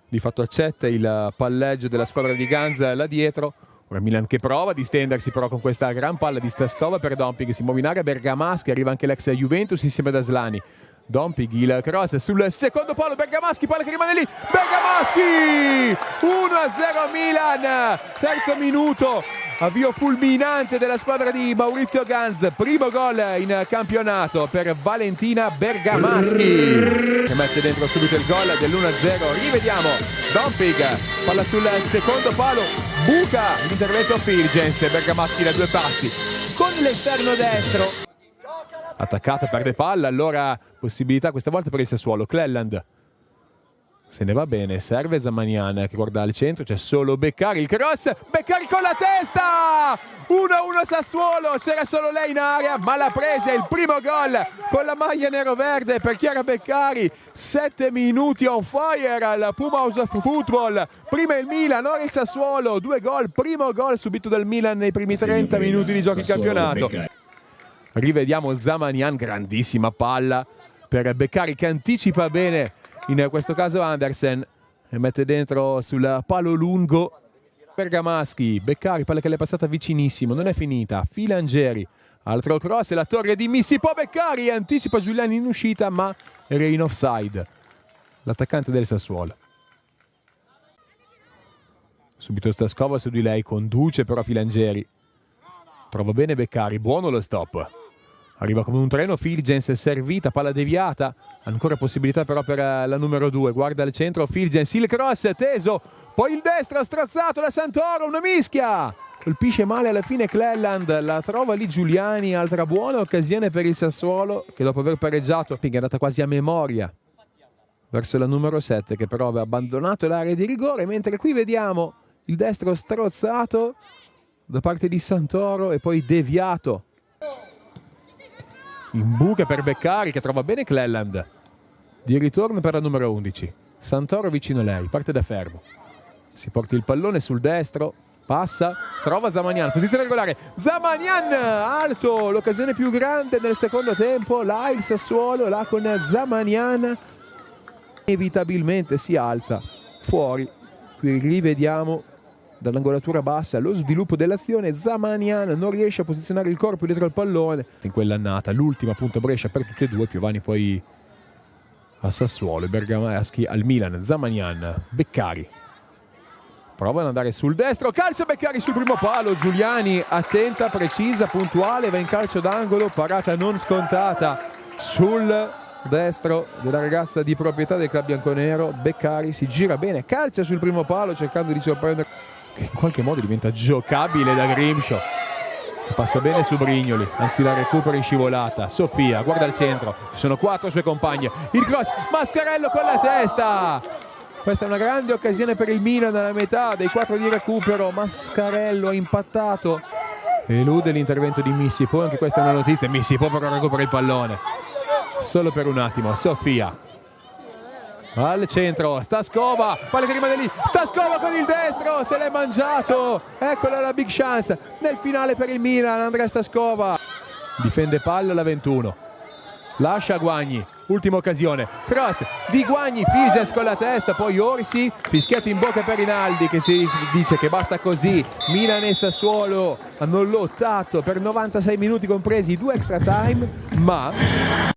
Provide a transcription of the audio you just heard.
di fatto accetta il palleggio della squadra di Ganz là dietro. Ora Milan che prova a distendersi però con questa gran palla di Staskova per Dompig, si muove in area Bergamaschi, arriva anche l'ex Juventus insieme ad Aslani. Dompig, il cross sul secondo palo, Bergamaschi, palla che rimane lì, Bergamaschi! 1-0 Milan, terzo minuto, avvio fulminante della squadra di Maurizio Ganz, primo gol in campionato per Valentina Bergamaschi, che mette dentro subito il gol dell'1-0. Rivediamo Dompig, palla sul secondo palo, buca l'intervento Filgens, Bergamaschi da due passi con l'esterno destro. Attaccata, perde palla, allora possibilità questa volta per il Sassuolo. Cleland se ne va bene, serve Zamanian che guarda al centro, c'è solo Beccari, il cross, Beccari con la testa, 1-1 Sassuolo, c'era solo lei in area ma l'ha presa, il primo gol con la maglia nero-verde per Chiara Beccari. 7 minuti on fire al Puma House of Football, prima il Milan, ora il Sassuolo, 2 gol, primo gol subito dal Milan nei primi 30 minuti di gioco in campionato. Rivediamo Zamanian, grandissima palla per Beccari che anticipa bene in questo caso Andersen e mette dentro sul palo lungo Bergamaschi. Beccari, palla che le è passata vicinissimo, non è finita, Filangeri, altro cross e la torre di Missipò. Beccari anticipa Giuliani in uscita ma era in offside l'attaccante del Sassuolo. Subito Staskova su di lei, conduce però Filangeri, trova bene Beccari, buono lo stop. Arriva come un treno Filgens, servita, palla deviata, ancora possibilità però per la numero 2, guarda al centro Filgens, il cross teso, poi il destro strazzato da Santoro, una mischia, colpisce male alla fine Cleland, la trova lì Giuliani, altra buona occasione per il Sassuolo che dopo aver pareggiato è andata quasi a memoria verso la numero 7 che però aveva abbandonato l'area di rigore, mentre qui vediamo il destro strozzato da parte di Santoro e poi deviato in buca per Beccari che trova bene Cleland, di ritorno per la numero 11, Santoro vicino a lei, parte da fermo, si porta il pallone sul destro, passa, trova Zamanian, posizione regolare, Zamanian alto, l'occasione più grande nel secondo tempo, là il Sassuolo, là con Zamanian, inevitabilmente si alza fuori. Qui rivediamo dall'angolatura bassa lo sviluppo dell'azione, Zamanian non riesce a posizionare il corpo dietro al pallone in quell'annata, l'ultima appunto Brescia per tutti e due, Piovani poi a Sassuolo e Bergamaschi al Milan. Zamanian, Beccari prova ad andare sul destro, calcia Beccari sul primo palo, Giuliani attenta, precisa, puntuale, va in calcio d'angolo, parata non scontata sul destro della ragazza di proprietà del club bianconero. Beccari si gira bene, calcia sul primo palo cercando di sorprendere, che in qualche modo diventa giocabile da Grimshaw, che passa bene su Brignoli, anzi la recupera in scivolata. Sofia guarda al centro, ci sono 4 sue compagne, il cross, Mascarello con la testa, questa è una grande occasione per il Milan alla metà dei 4 di recupero. Mascarello ha impattato, elude l'intervento di Missipò, anche questa è una notizia, Missipò però recupera il pallone solo per un attimo. Sofia al centro, Staskova, palla che rimane lì, Staskova con il destro, se l'è mangiato, eccola la big chance nel finale per il Milan. Andrea Staskova difende palla alla 21, lascia Guagni, ultima occasione, cross di Guagni, Filgens con la testa, poi Orsi, fischietto in bocca per Rinaldi che si dice che basta così. Milan e Sassuolo hanno lottato per 96 minuti compresi 2 extra time, ma